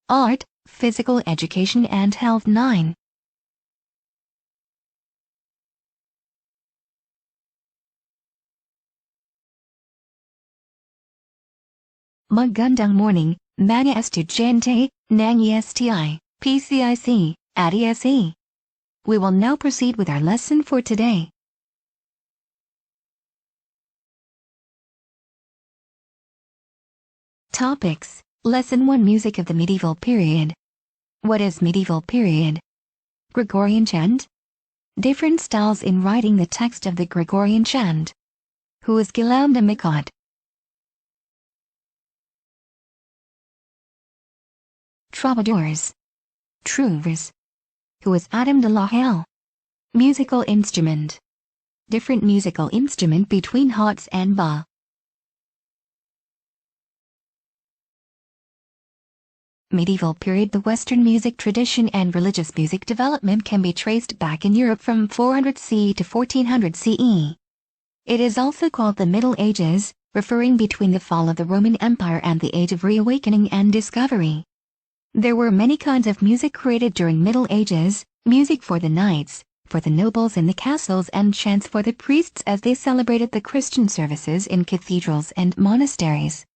Art, Physical Education and Health 9. Magandang morning, mga estudyante, ng ESTI, PCIC, at ESE. We will now proceed with our lesson for today. Topics. Lesson 1, Music of the Medieval Period. What is medieval period? Gregorian chant. Different styles in writing the text of the Gregorian chant. Who is Guillaume de Micot? Troubadours. Trouvers. Who is Adam de la Halle? Musical instrument. Different musical instrument between Hotz and Ba. Medieval period. The Western music tradition and religious music development can be traced back in Europe from 400 CE to 1400 CE. It is also called the Middle Ages, referring between the fall of the Roman Empire and the Age of Reawakening and Discovery. There were many kinds of music created during Middle Ages: music for the knights, for the nobles in the castles, and chants for the priests as they celebrated the Christian services in cathedrals and monasteries.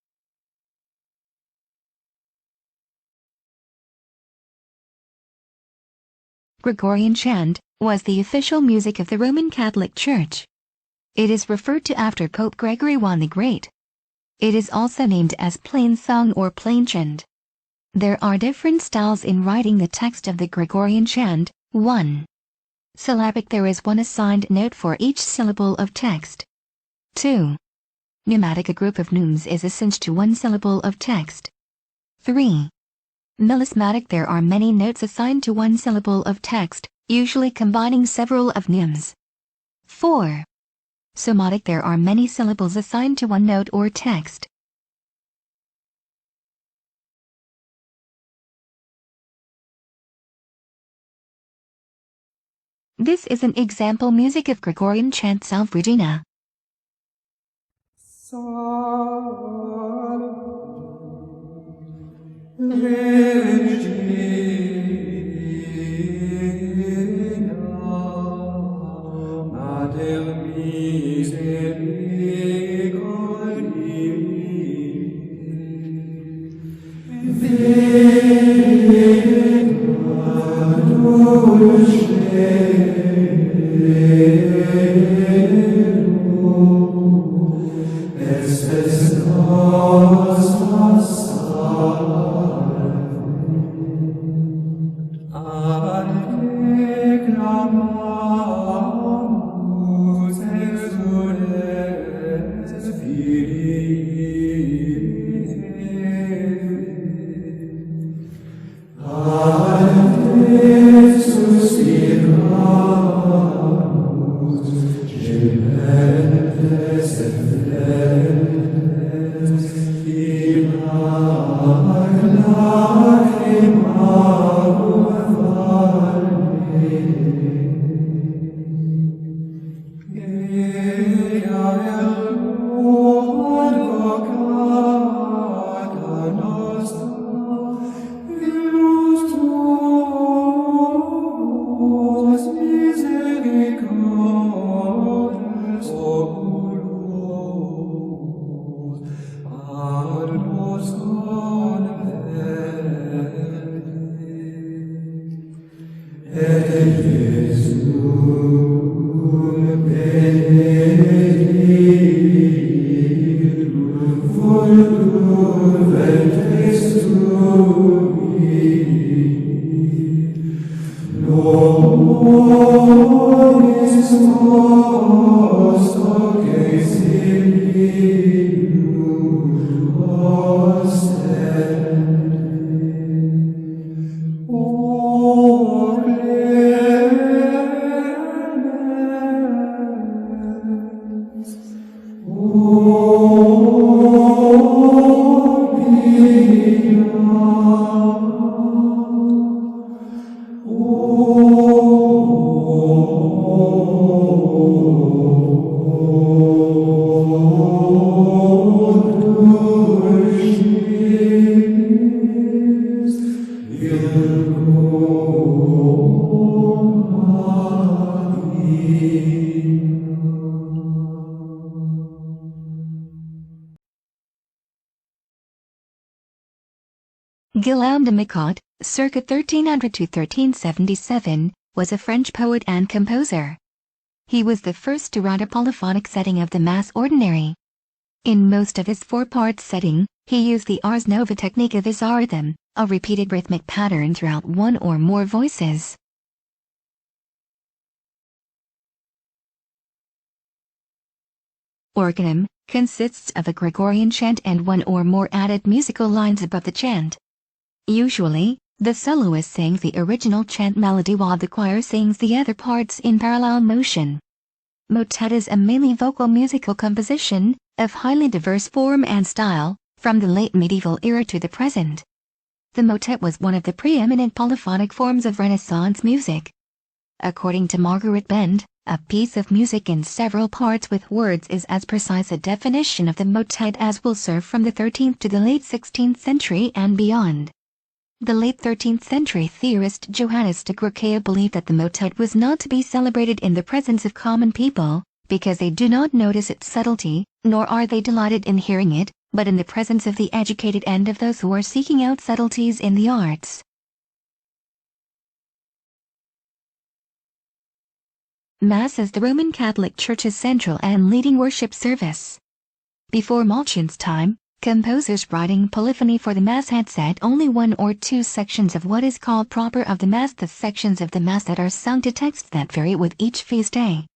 Gregorian chant was the official music of the Roman Catholic Church. It is referred to after Pope Gregory I the Great. It is also named as plain song or plain chant. There are different styles in writing the text of the Gregorian chant. 1. Syllabic. There is one assigned note for each syllable of text. 2. Pneumatic. A group of neumes is assigned to one syllable of text. 3. Melismatic. There are many notes assigned to one syllable of text, usually combining several of neumes. 4. Somatic. There are many syllables assigned to one note or text. This is an example music of Gregorian chant. Salve Regina. Guillaume de Micotte, circa 1300 to 1377, was a French poet and composer. He was the first to write a polyphonic setting of the Mass Ordinary. In most of his four-part setting, he used the Ars Nova technique of his rhythm, a repeated rhythmic pattern throughout one or more voices. Organum consists of a Gregorian chant and one or more added musical lines above the chant. Usually, the soloist sings the original chant melody while the choir sings the other parts in parallel motion. Motet is a mainly vocal musical composition, of highly diverse form and style, from the late medieval era to the present. The motet was one of the preeminent polyphonic forms of Renaissance music. According to Margaret Bend, a piece of music in several parts with words is as precise a definition of the motet as will serve from the 13th to the late 16th century and beyond. The late 13th century theorist Johannes de Groeckea believed that the motet was not to be celebrated in the presence of common people, because they do not notice its subtlety, nor are they delighted in hearing it, but in the presence of the educated and of those who are seeking out subtleties in the arts. Mass is the Roman Catholic Church's central and leading worship service. Before Malchin's time, composers writing polyphony for the Mass had set only one or two sections of what is called proper of the Mass, the sections of the Mass that are sung to texts that vary with each feast day.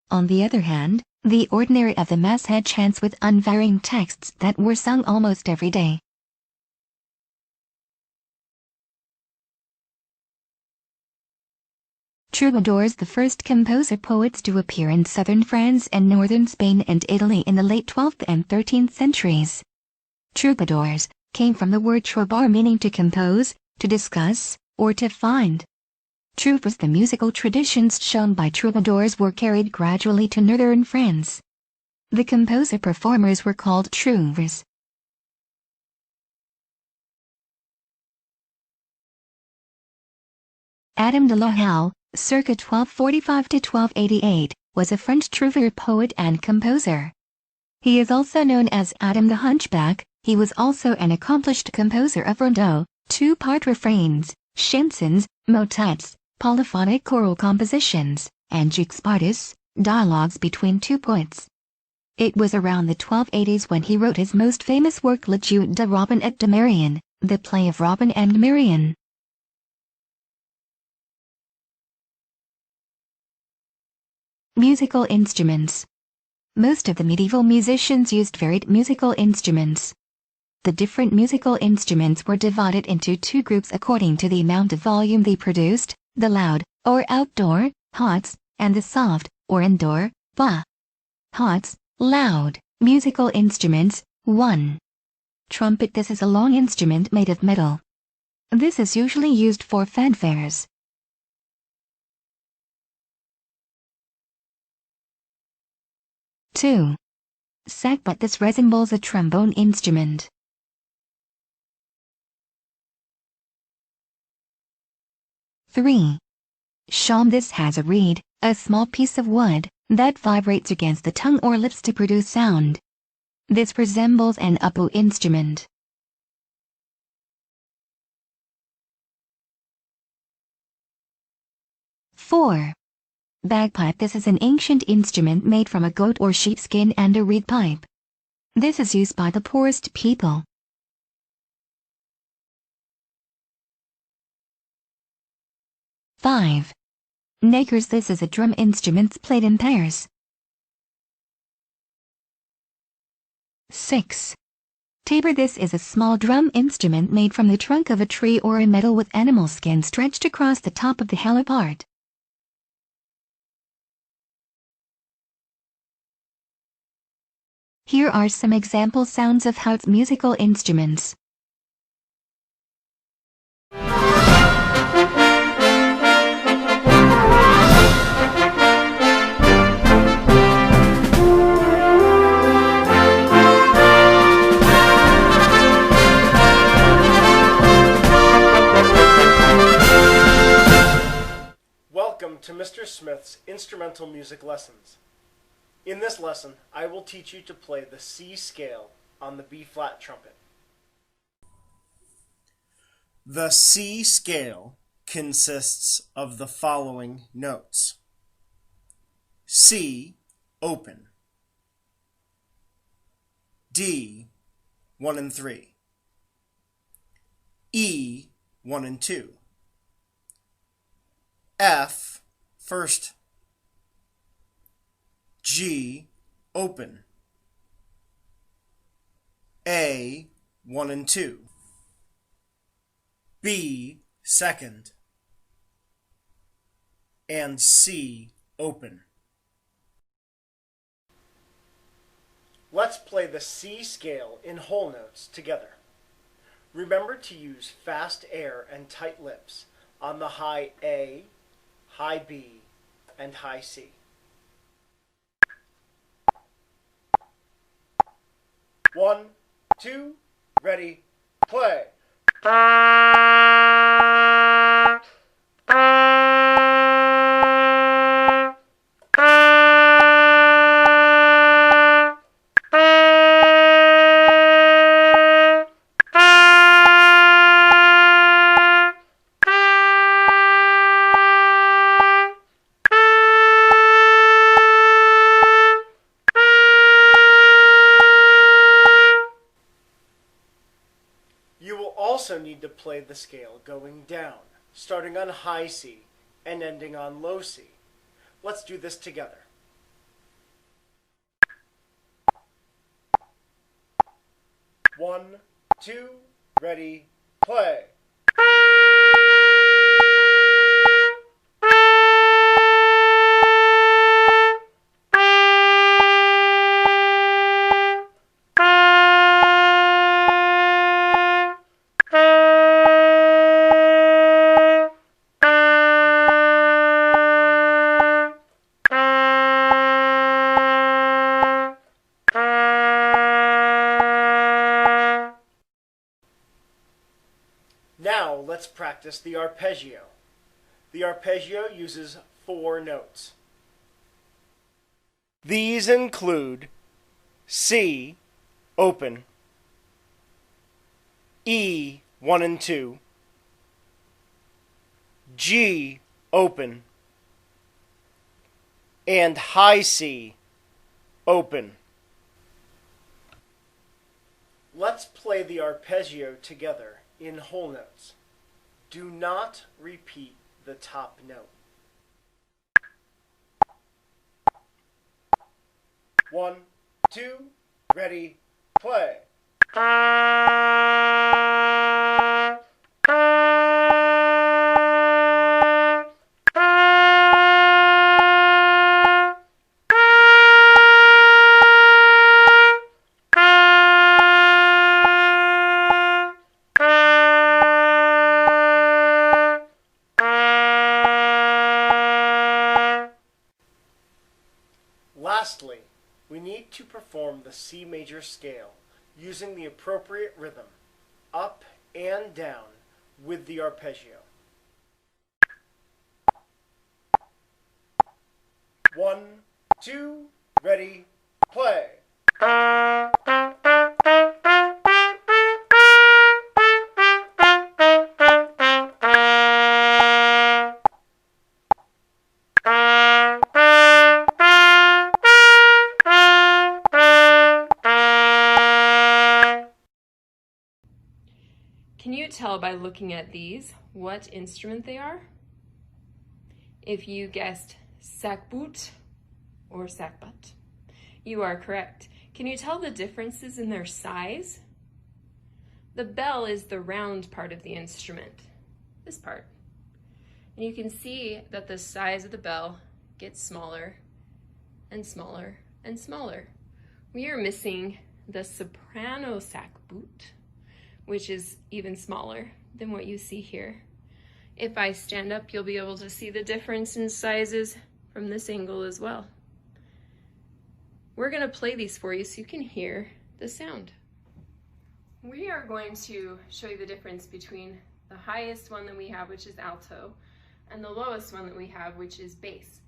On the other hand, the ordinary of the Mass had chants with unvarying texts that were sung almost every day. Troubadours, the first composer-poets to appear in southern France and northern Spain and Italy in the late 12th and 13th centuries. Troubadours came from the word troubar, meaning to compose, to discuss, or to find. Troupes, the musical traditions shown by troubadours, were carried gradually to northern France. The composer-performers were called trouvères. Adam de la Halle, circa 1245 to 1288, was a French trouvère poet and composer. He is also known as Adam the Hunchback. He was also an accomplished composer of rondeaux, two-part refrains, chansons, motets, polyphonic choral compositions, and jeux spartus, dialogues between two poets. It was around the 1280s when he wrote his most famous work Le Jeu de Robin et de Marion, the play of Robin and Marion. Musical instruments. Most of the medieval musicians used varied musical instruments. The different musical instruments were divided into two groups according to the amount of volume they produced, the loud, or outdoor, hots, and the soft, or indoor, bas. Hots, loud, musical instruments. 1. Trumpet. This is a long instrument made of metal. This is usually used for fanfares. 2. Sackbut. This resembles a trombone instrument. 3. Shawm. This has a reed, a small piece of wood, that vibrates against the tongue or lips to produce sound. This resembles an oboe instrument. 4. Bagpipe. This is an ancient instrument made from a goat or sheepskin and a reed pipe. This is used by the poorest people. 5. Nakers. This is a drum instrument played in pairs. 6. Tabor. This is a small drum instrument made from the trunk of a tree or a metal with animal skin stretched across the top of the hollow part. Here are some example sounds of Hout's musical instruments. Welcome to Mr. Smith's Instrumental Music Lessons. In this lesson, I will teach you to play the C scale on the B-flat trumpet. The C scale consists of the following notes: C, open. D, 1 and 3. E, 1 and 2. F, first. G, open. A, 1 and 2. B, second. And C, open. Let's play the C scale in whole notes together. Remember to use fast air and tight lips on the high A, high B, and high C. One, two, ready, play. You will also need to play the scale going down, starting on high C and ending on low C. Let's do this together. One, two, ready, play. Now let's practice the arpeggio. The arpeggio uses 4 notes. These include C, open, E, 1 and 2, G, open, and high C, open. Let's play the arpeggio together in whole notes. Do not repeat the top note. 1, 2, ready, play. Lastly, we need to perform the C major scale using the appropriate rhythm, up and down, with the arpeggio. 1, 2, ready, play. Can you tell by looking at these what instrument they are? If you guessed sackbut or sackbut, you are correct. Can you tell the differences in their size? The bell is the round part of the instrument, this part. And you can see that the size of the bell gets smaller and smaller and smaller. We are missing the soprano sackbut, which is even smaller than what you see here. If I stand up, you'll be able to see the difference in sizes from this angle as well. We're gonna play these for you so you can hear the sound. We are going to show you the difference between the highest one that we have, which is alto, and the lowest one that we have, which is bass.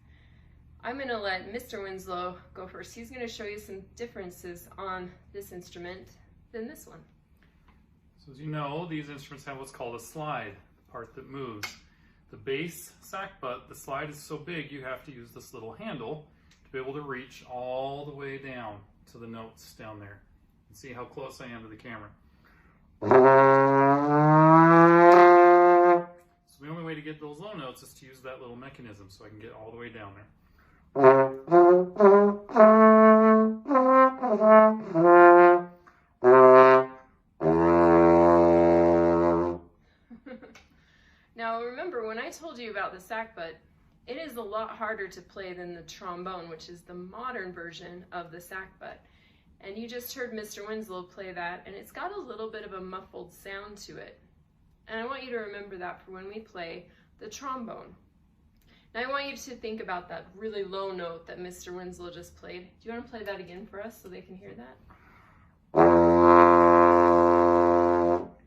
I'm gonna let Mr. Winslow go first. He's gonna show you some differences on this instrument than this one. So as you know, these instruments have what's called a slide, the part that moves. The bass sack butt, the slide is so big you have to use this little handle to be able to reach all the way down to the notes down there. And see how close I am to the camera. So the only way to get those low notes is to use that little mechanism so I can get all the way down there. Now remember, when I told you about the sack butt, it is a lot harder to play than the trombone, which is the modern version of the sack butt. And you just heard Mr. Winslow play that, and it's got a little bit of a muffled sound to it. And I want you to remember that for when we play the trombone. Now I want you to think about that really low note that Mr. Winslow just played. Do you want to play that again for us so they can hear that?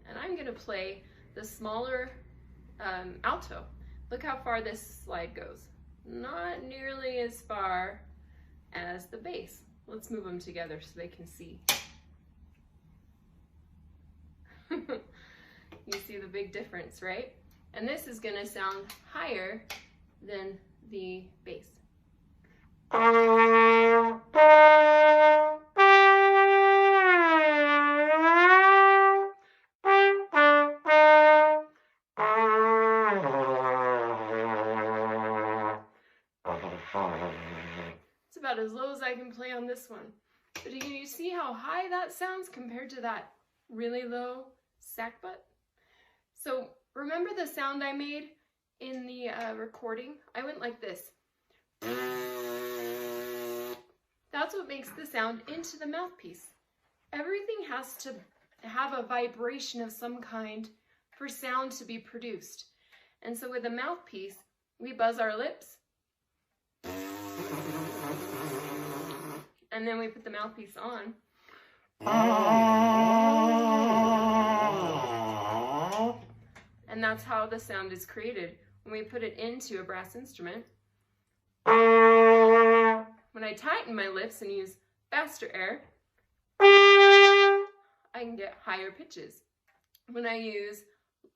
And I'm going to play the smaller alto. Look how far this slide goes. Not nearly as far as the bass. Let's move them together so they can see. You see the big difference, right? And this is going to sound higher than the bass. It's about as low as I can play on this one. But can you see how high that sounds compared to that really low sack butt? So remember the sound I made in the recording? I went like this. That's what makes the sound into the mouthpiece. Everything has to have a vibration of some kind for sound to be produced. And so with the mouthpiece, we buzz our lips, and then we put the mouthpiece on. And that's how the sound is created when we put it into a brass instrument. When I tighten my lips and use faster air, I can get higher pitches. When I use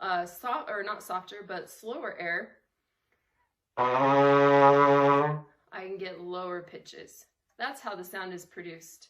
not softer, but slower air, I can get lower pitches. That's how the sound is produced.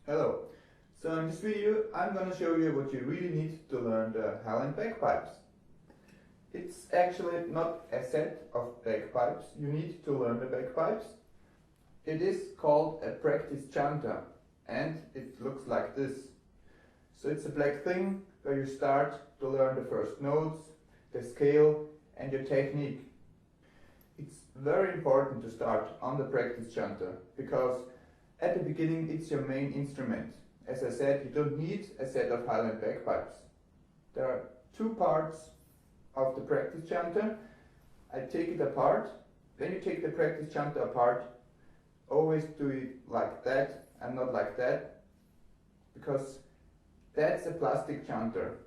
Hello. So in this video I'm going to show you what you really need to learn the Highland bagpipes. It's actually not a set of bagpipes you need to learn the bagpipes. It is called a practice chanter and it looks like this. So it's a black thing where you start to learn the first notes, the scale and your technique. It's very important to start on the practice chanter because at the beginning it's your main instrument. As I said, you don't need a set of Highland bagpipes. There are two parts of the practice chanter. I take it apart. When you take the practice chanter apart, always do it like that and not like that, because that's a plastic chanter.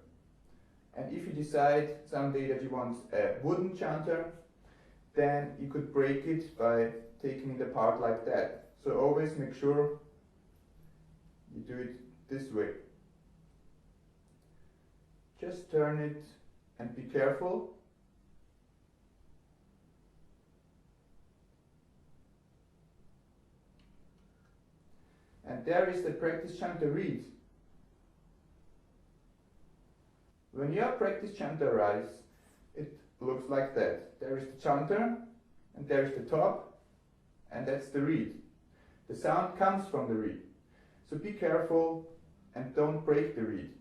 And if you decide someday that you want a wooden chanter, then you could break it by taking it apart like that. So always make sure you do it this way. Just turn it and be careful. And there is the practice chanter reed. When your practice chanter arrives, it looks like that. There is the chanter, and there is the top, and that's the reed. The sound comes from the reed. So be careful and don't break the reed.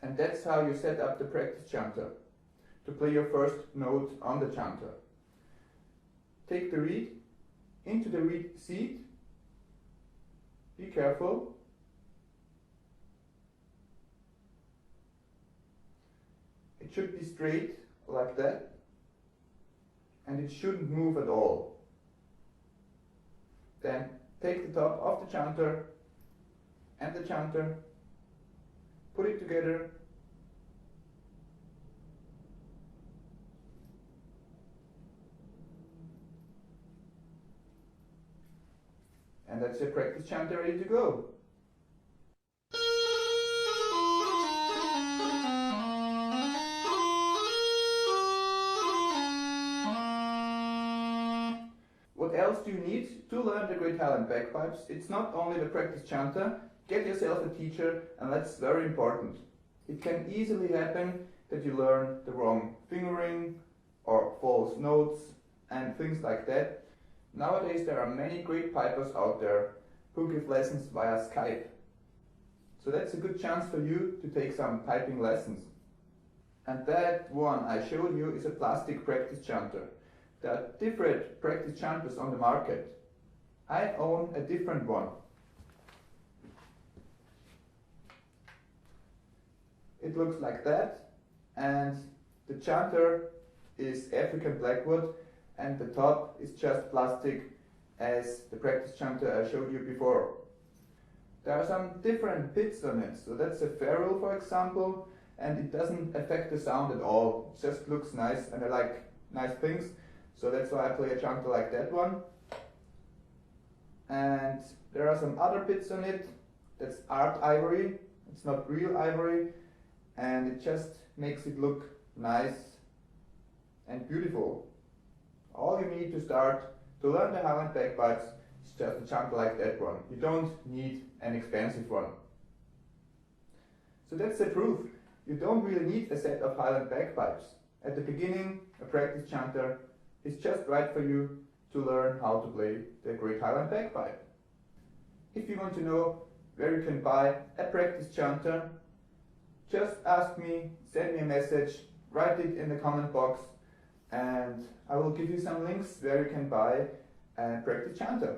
And that's how you set up the practice chanter, to play your first note on the chanter. take the reed into the reed seat. Be careful. It should be straight like that, and it shouldn't move at all. Then take the top of the chanter and the chanter, put it together, and that's your practice chanter ready to go. What else do you need to learn the Great Highland Bagpipes? It's not only the practice chanter. Get yourself a teacher, and that's very important. It can easily happen that you learn the wrong fingering or false notes and things like that. Nowadays there are many great pipers out there who give lessons via Skype. So that's a good chance for you to take some piping lessons. And that one I showed you is a plastic practice chanter. There are different practice chanters on the market. I own a different one. It looks like that, and the chanter is African blackwood, and the top is just plastic as the practice chanter I showed you before. There are some different pits on it, so that's a ferrule for example, and it doesn't affect the sound at all. It just looks nice, and I like nice things, so that's why I play a chanter like that one. And there are some other bits on it. That's art ivory, it's not real ivory, and it just makes it look nice and beautiful. All you need to start to learn the Highland bagpipes is just a chanter like that one. You don't need an expensive one. So that's the proof. You don't really need a set of Highland bagpipes. At the beginning, a practice chanter is just right for you to learn how to play the Great Highland Bagpipe. If you want to know where you can buy a practice chanter, just ask me, send me a message, write it in the comment box, and I will give you some links where you can buy a practice chanter.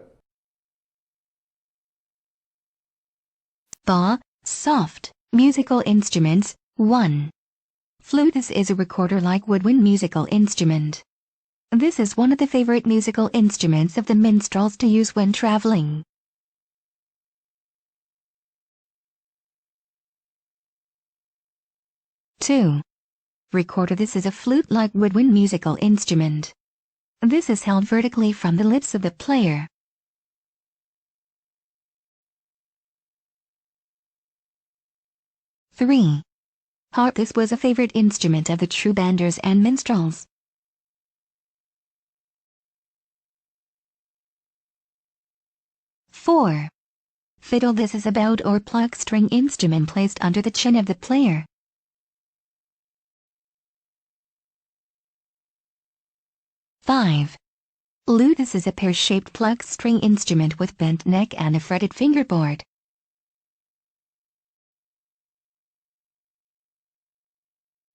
Ba, soft, musical instruments, 1. Flute. This is a recorder-like woodwind musical instrument. This is one of the favorite musical instruments of the minstrels to use when traveling. 2. Recorder. This is a flute-like woodwind musical instrument. This is held vertically from the lips of the player. 3. Harp. This was a favorite instrument of the troubadours and minstrels. 4. Fiddle. This is a bowed or plucked string instrument placed under the chin of the player. 5. Lute. This is a pear-shaped plucked string instrument with bent neck and a fretted fingerboard.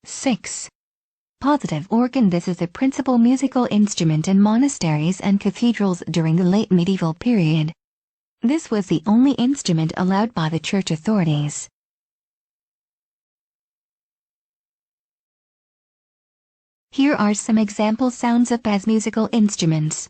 6. Positive organ. This is the principal musical instrument in monasteries and cathedrals during the late medieval period. This was the only instrument allowed by the church authorities. Here are some example sounds of Ba's musical instruments.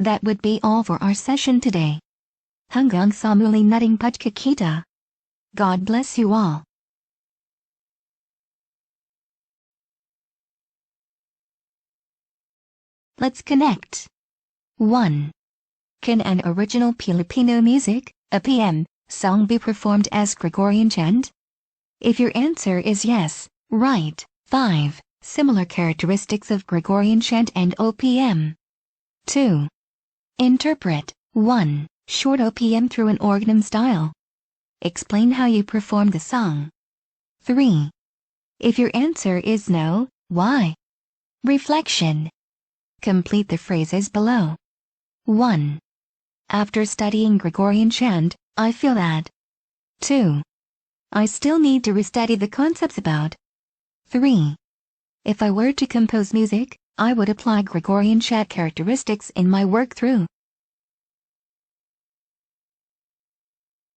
That would be all for our session today. Hanggang sa muling nating pagkikita. God bless you all. Let's connect. 1. Can an original Filipino music, a PM, song be performed as Gregorian chant? If your answer is yes, write 5 similar characteristics of Gregorian chant and OPM. 2. Interpret 1 short OPM through an organum style. Explain how you perform the song. 3. If your answer is no, why? Reflection. Complete the phrases below. 1. After studying Gregorian chant, I feel that. 2. I still need to restudy the concepts about. 3. If I were to compose music, I would apply Gregorian chant characteristics in my work through